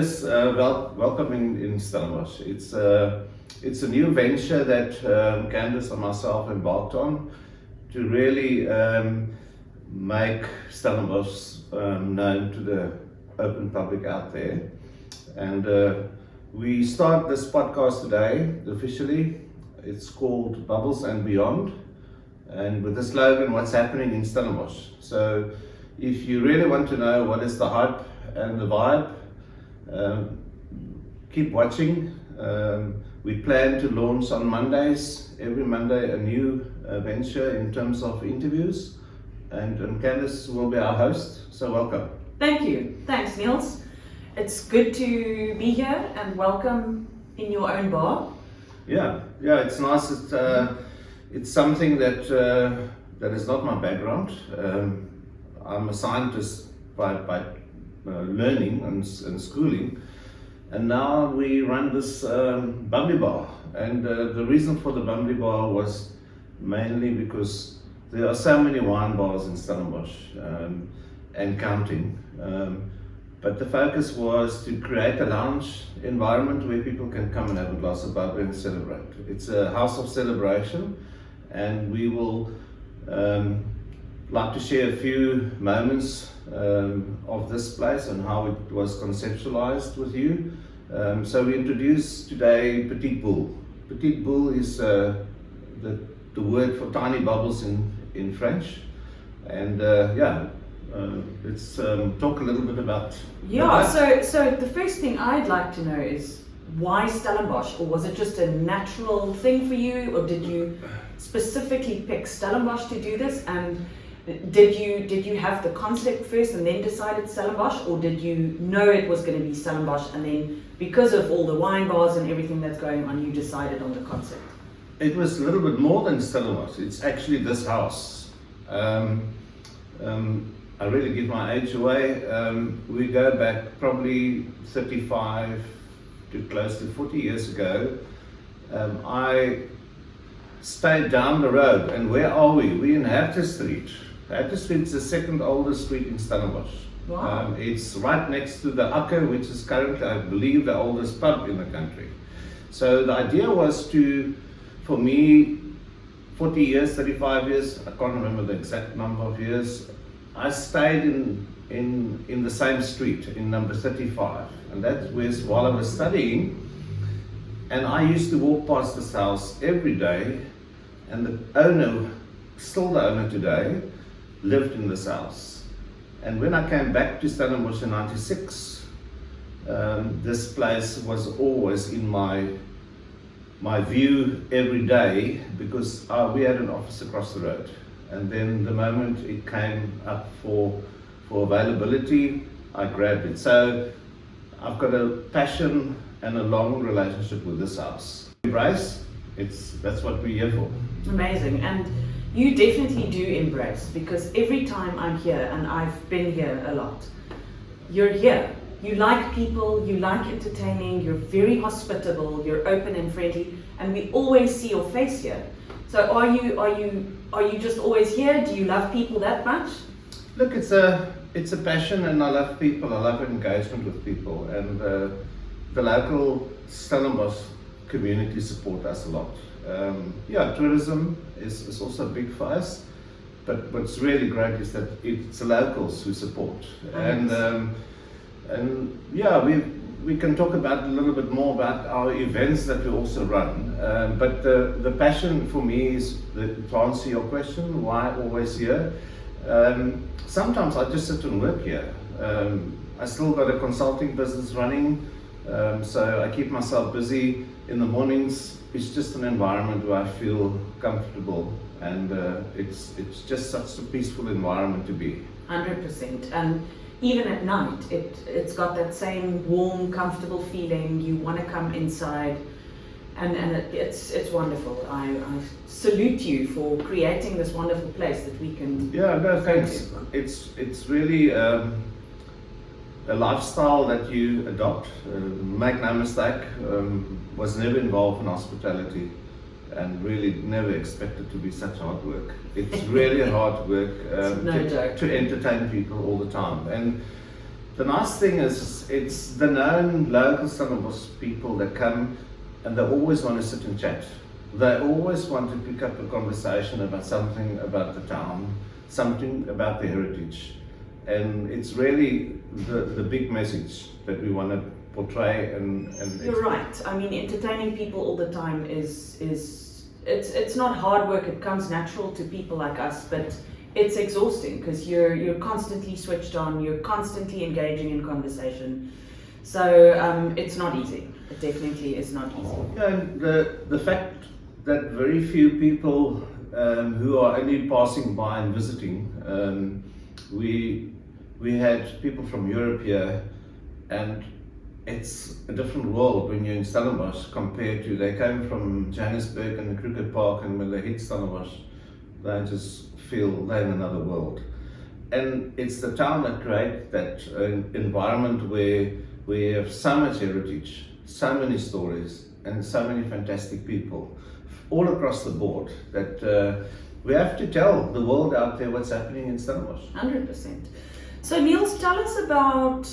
Candice, welcome in Stellenbosch. It's a new venture that Candice and myself embarked on to really make Stellenbosch known to the open public out there. And we start this podcast today officially. It's called Bubbles and Beyond, and with the slogan, what's happening in Stellenbosch. So if you really want to know what is the hype and the vibe, keep watching. We plan to launch on Mondays, every Monday, a new venture in terms of interviews, and Candice will be our host, so welcome. Thank you. Thanks, Niels. It's good to be here and welcome in your own bar. Yeah, it's nice. It's something that is not my background. I'm a scientist by learning and schooling, and now we run this bubbly bar. And the reason for the bubbly bar was mainly because there are so many wine bars in Stellenbosch and counting. But the focus was to create a lounge environment where people can come and have a glass of bubbly and celebrate. It's a house of celebration, and we will like to share a few moments of this place and how it was conceptualized with you. So we introduce today Petite Bull. Petite Bull is the word for tiny bubbles in French. And let's talk a little bit about So the first thing I'd like to know is why Stellenbosch, or was it just a natural thing for you, or did you specifically pick Stellenbosch to do this? And did you have the concept first and then decided Stellenbosch, or did you know it was going to be Stellenbosch and then because of all the wine bars and everything that's going on, you decided on the concept? It was a little bit more than Stellenbosch. It's actually this house. I really give my age away. We go back probably 35 to close to 40 years ago. I stayed down the road, and where are we? We're in Hatter Street. Hatter Street is the second oldest street in Stellenbosch. Wow. It's right next to the Akker, which is currently, I believe, the oldest pub in the country. So the idea was for me, 40 years, 35 years, I can't remember the exact number of years, I stayed in the same street, in number 35. And that was while I was studying. And I used to walk past this house every day, and the owner, still the owner today, lived in this house. And when I came back to Stellenbosch in '96, this place was always in my view every day, because we had an office across the road. And then the moment it came up for availability, I grabbed it. So I've got a passion and a long relationship with this house. Embrace, that's what we're here for. Amazing. And you definitely do embrace, because every time I'm here, and I've been here a lot, you're here. You like people, you like entertaining, you're very hospitable, you're open and friendly, and we always see your face here. So are you just always here? Do you love people that much? Look, it's a passion, and I love people. I love engagement with people, and the local Stellenbosch community support us a lot. Tourism is also big for us, but what's really great is that it's the locals who support. We can talk about a little bit more about our events that we also run. But the passion for me is, to answer your question, why always here? Sometimes I just sit and work here. I still got a consulting business running, so I keep myself busy in the mornings. It's just an environment where I feel comfortable, and it's just such a peaceful environment to be. 100%. And even at night, it's got that same warm, comfortable feeling. You want to come inside, and it's wonderful. I salute you for creating this wonderful place that we can. Yeah, no, thanks. It's really a lifestyle that you adopt. Make no mistake, was never involved in hospitality, and really never expected to be such hard work. It's really hard work to to entertain people all the time. And the nice thing is it's the known local Stellenbosch people that come and they always want to sit and chat. They always want to pick up a conversation about something about the town, something about the heritage. And it's really the big message that we want to portray and You're right. I mean, entertaining people all the time is it's not hard work. It comes natural to people like us, but it's exhausting because you're constantly switched on. You're constantly engaging in conversation. So it's not easy. It definitely is not easy. Yeah, and the fact that very few people who are only passing by and visiting, we had people from Europe here, and it's a different world when you're in Stellenbosch compared to, they came from Johannesburg and the cricket park, and when they hit Stellenbosch, they just feel they're in another world. And it's the town that creates that environment where we have so much heritage, so many stories, and so many fantastic people all across the board that we have to tell the world out there what's happening in Stellenbosch. 100%. So Niels, tell us about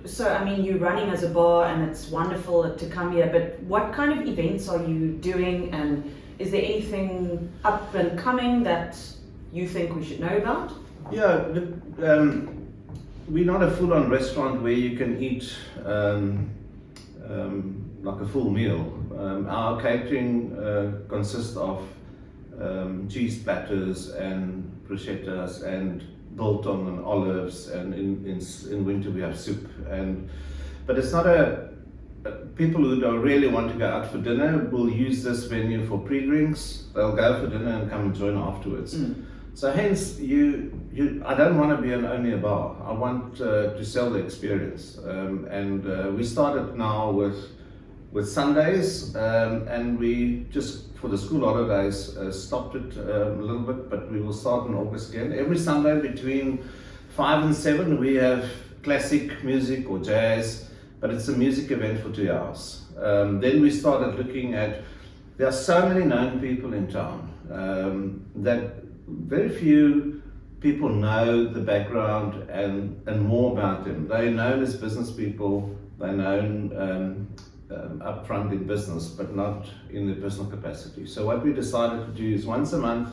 so I mean, you're running as a bar and it's wonderful to come here, but what kind of events are you doing, and is there anything up and coming that you think we should know about? Yeah, we're not a full-on restaurant where you can eat like a full meal. Our catering consists of cheese platters and bruschettas and biltong and olives, and in winter we have soup. But it's not people who don't really want to go out for dinner will use this venue for pre-drinks. They'll go for dinner and come and join afterwards. So hence, I don't want to be only a bar. I want to sell the experience. And we started now with Sundays, and we just for the school holidays stopped it a little bit, but we will start in August again. Every Sunday between 5 and 7 we have classic music or jazz, but it's a music event for 2 hours. Then we started looking at, there are so many known people in town that very few people know the background and more about them. They're known as business people, they're known up front in business, but not in their personal capacity. So what we decided to do is once a month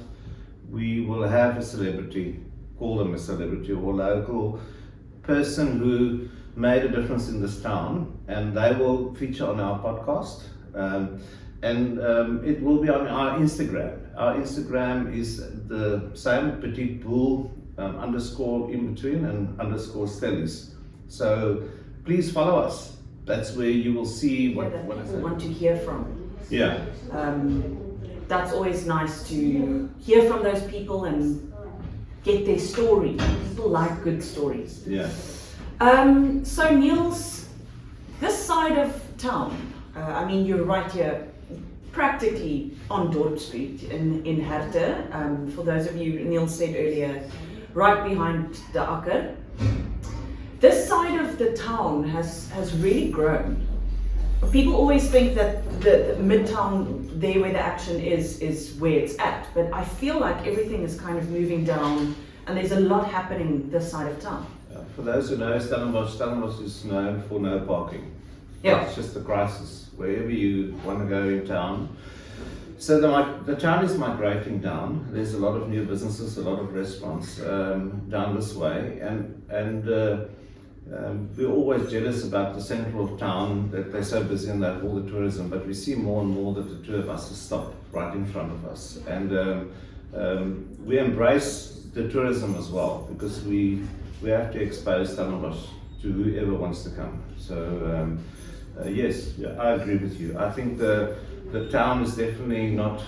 we will have a celebrity, call them a celebrity or a local person who made a difference in this town, and they will feature on our podcast. It will be on our Instagram. Our Instagram is the same, Petite Bull underscore in between and underscore Stellies. So please follow us. That's where you will see what people want to hear from. Yeah. That's always nice to hear from those people and get their story. People like good stories. Yeah. So Niels, this side of town, I mean, you're right here, practically on Dorp Street in Herte. For those of you, Niels said earlier, right behind the Akker. This side of the town has really grown. People always think that the midtown, there where the action is where it's at, but I feel like everything is kind of moving down and there's a lot happening this side of town. For those who know Stellenbosch is known for no parking. Yeah. It's just a crisis wherever you want to go in town. So the town is migrating down. There's a lot of new businesses, a lot of restaurants down this way, and we're always jealous about the centre of town, that they're so busy and they have all the tourism, but we see more and more that the tour buses stop right in front of us. And we embrace the tourism as well, because we have to expose Stellenbosch to whoever wants to come. So yes, I agree with you. I think the town is definitely not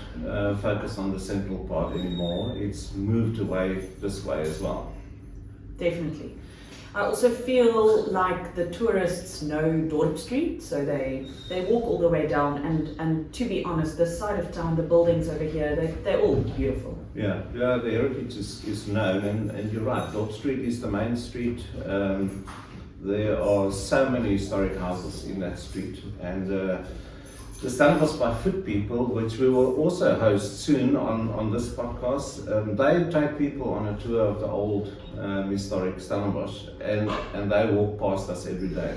focused on the central part anymore. It's moved away this way as well. Definitely. I also feel like the tourists know Dorp Street, so they walk all the way down, and to be honest, this side of town, the buildings over here, they're all beautiful. Yeah, the heritage is known, and you're right, Dorp Street is the main street. There are so many historic houses in that street, and the Stellenbosch by Foot people, which we will also host soon on this podcast, they take people on a tour of the old historic Stellenbosch, and they walk past us every day.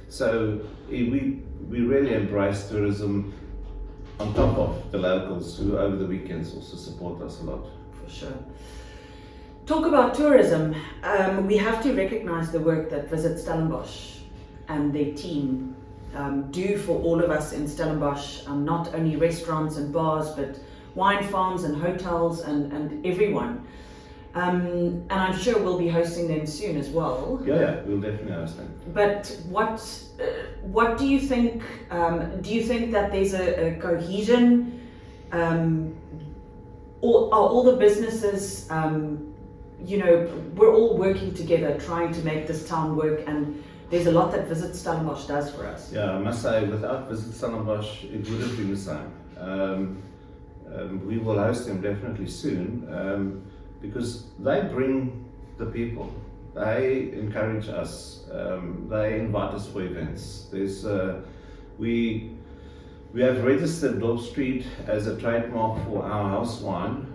So we really embrace tourism on top of the locals who over the weekends also support us a lot. For sure. Talk about tourism. We have to recognize the work that Visit Stellenbosch and their team do for all of us in Stellenbosch, not only restaurants and bars, but wine farms and hotels and everyone. And I'm sure we'll be hosting them soon as well. Yeah, we'll definitely host them. But what do you think? Do you think that there's a cohesion, or are all the businesses, we're all working together trying to make this town work, and there's a lot that Visit Stellenbosch does for us. Yeah, I must say, without Visit Stellenbosch, it would have been the same. We will host them definitely soon, because they bring the people. They encourage us. They invite us for events. We have registered Dorp Street as a trademark for our house wine.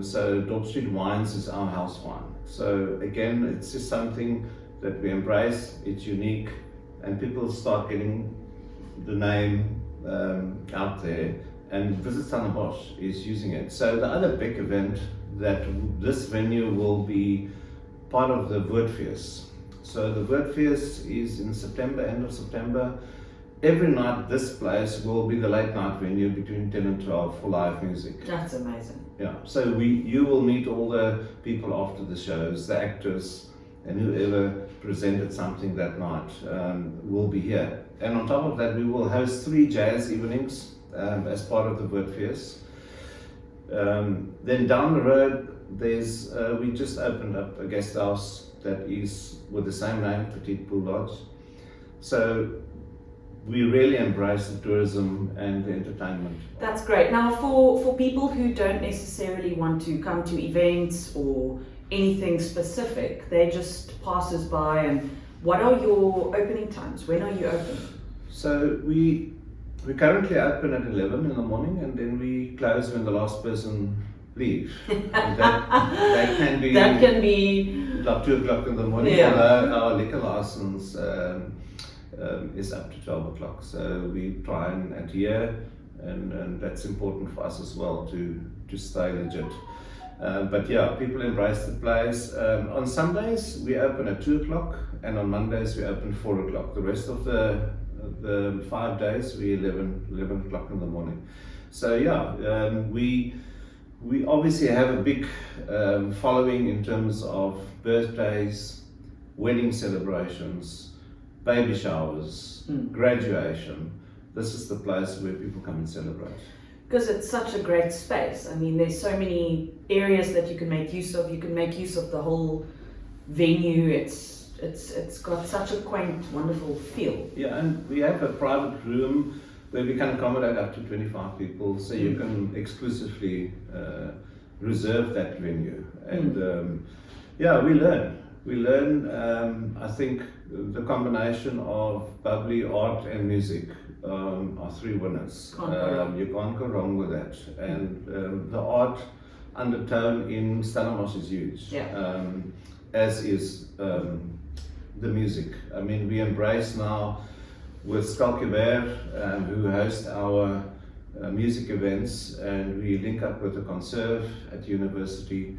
So Dorp Street Wines is our house wine. So again, it's just something that we embrace. It's unique, and people start getting the name out there. And Visit Stellenbosch is using it. So the other big event that this venue will be part of the Woordfeest. So the Woordfeest is in September, end of September. Every night this place will be the late night venue between 10 and 12 for live music. That's amazing. Yeah, so you will meet all the people after the shows, the actors, and whoever presented something that night will be here. And on top of that, we will host 3 jazz evenings as part of the Woordfeest. Then down the road, we just opened up a guest house that is with the same name, Petites Lodge. So we really embrace the tourism and the entertainment. That's great. Now, for people who don't necessarily want to come to events or anything specific, they just passers by, and what are your opening times? When are you open? So we currently open at 11 in the morning, and then we close when the last person leaves. that can be like 2 o'clock in the morning. Yeah. Although our liquor license is up to 12 o'clock. So we try and adhere, and that's important for us as well to stay legit. But yeah, people embrace the place. On Sundays we open at 2 o'clock, and on Mondays we open 4 o'clock. The rest of the 5 days we 11 o'clock in the morning. So yeah, we obviously have a big following in terms of birthdays, wedding celebrations, baby showers, graduation. This is the place where people come and celebrate. Because it's such a great space. I mean, there's so many areas that you can make use of. You can make use of the whole venue. It's got such a quaint, wonderful feel. Yeah, and we have a private room where we can accommodate up to 25 people, so you can exclusively reserve that venue. And yeah, we learn. I think the combination of bubbly, art and music are 3 winners. You can't go wrong with that. And the art undertone in Stellenbosch is huge, as is the music. I mean, we embrace now with Skalkjeberg, who host our music events, and we link up with the Conserve at university.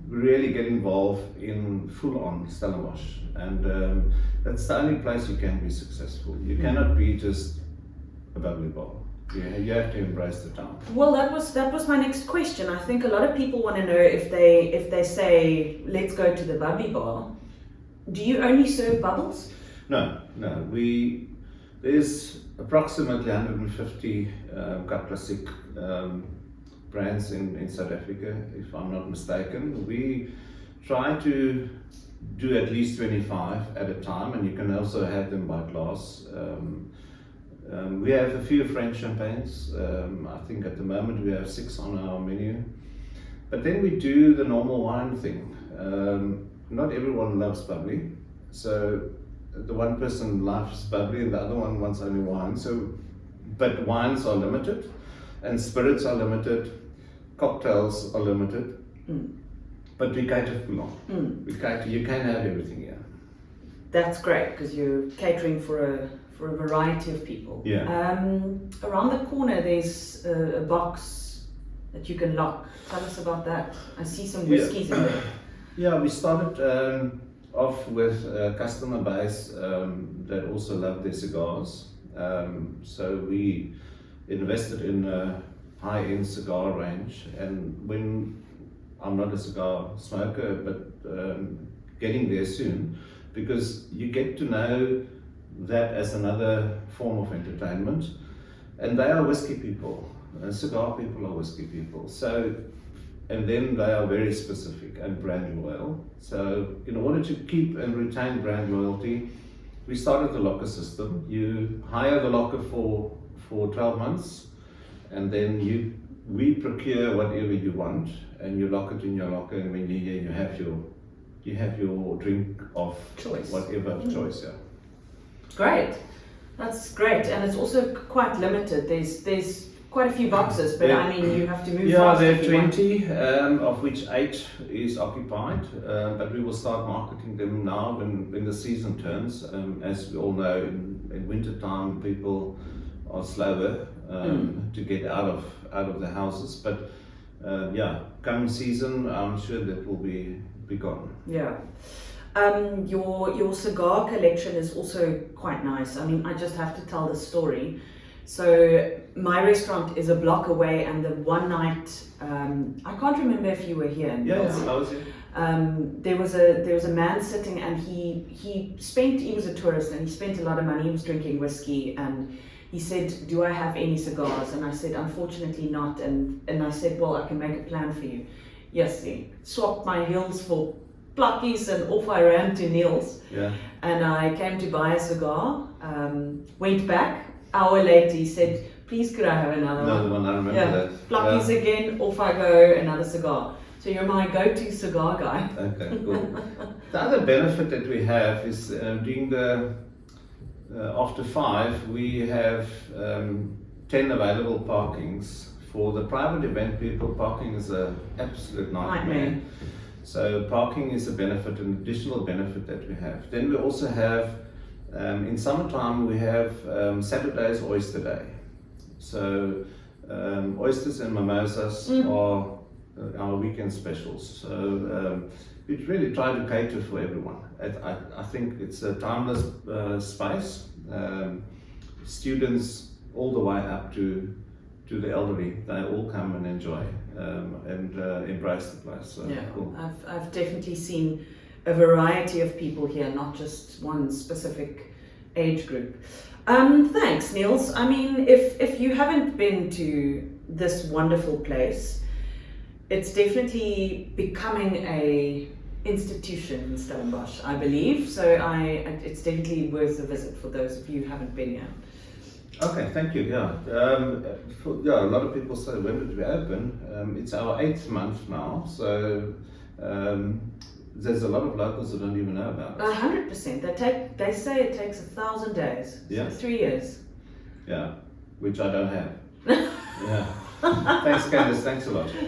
Really get involved in full-on Stellenbosch, and that's the only place you can be successful. You cannot be just a bubbly bar. You have to embrace the town. Well, that was my next question. I think a lot of people want to know, if they say let's go to the bubbly bar, do you only serve bubbles? No. There's approximately 150 classic brands in South Africa, if I'm not mistaken. We try to do at least 25 at a time, and you can also have them by glass. We have a few French champagnes. I think at the moment we have 6 on our menu. But then we do the normal wine thing. Not everyone loves bubbly, so the one person likes bubbly and the other one wants only wine. So, but wines are limited, and spirits are limited, cocktails are limited. But we cater for long. You can have everything here. That's great because you're catering for a variety of people. Yeah. Around the corner there's a box that you can lock. Tell us about that. I see some whiskies in there. Yeah, we started off with a customer base that also loved their cigars. So we invested in a high-end cigar range, and when I'm not a cigar smoker, but getting there soon, because you get to know that as another form of entertainment, and they are whiskey people, and cigar people are whiskey people. So, and then they are very specific and brand loyal. So in order to keep and retain brand loyalty, we started the locker system. You hire the locker for 12 months, and then we procure whatever you want, and you lock it in your locker, and when you're here, you have your drink of choice, whatever choice. Yeah. Great, that's great, and it's also quite limited. There's quite a few boxes, but I mean you have to move fast. There are 20, of which 8 is occupied, but we will start marketing them now when the season turns. As we all know, in winter time people are slower to get out of the houses, but coming season I'm sure that will be gone. Yeah. Your cigar collection is also quite nice. I mean, I just have to tell the story. So my restaurant is a block away, and the one night, I can't remember if you were here. Yeah, I was here. There was a man sitting, and he was a tourist, and he spent a lot of money. He was drinking whiskey, and he said, "Do I have any cigars?" And I said, "Unfortunately not." And I said, "Well, I can make a plan for you." Yes, he swapped my Hills for Pluckies, and off I ran to Neil's. Yeah. And I came to buy a cigar. Went back. Hour later, he said, "Please, could I have another one?" I remember that. Pluckies again. Off I go, another cigar. So you're my go-to cigar guy. Okay, cool. The other benefit that we have is during the after 5 we have 10 available parkings. For the private event people, parking is an absolute nightmare. So parking is a benefit, an additional benefit that we have. Then we also have, in summertime we have Saturday's Oyster Day. So oysters and mimosas are our weekend specials. So we really try to cater for everyone. I think it's a timeless space. Students all the way up to the elderly, they all come and enjoy and embrace the place. So, yeah, cool. I've definitely seen a variety of people here, not just one specific age group. Thanks, Niels. I mean, if you haven't been to this wonderful place, it's definitely becoming a institution in Stellenbosch, I believe. So it's definitely worth a visit for those of you who haven't been here. Okay, thank you. Yeah, a lot of people say, when did we open? It's our 8th month now, so there's a lot of locals that don't even know about it. 100%. They say it takes 1,000 days. Yeah. So 3 years. Yeah, which I don't have. Yeah. Thanks, Candice. Thanks a lot.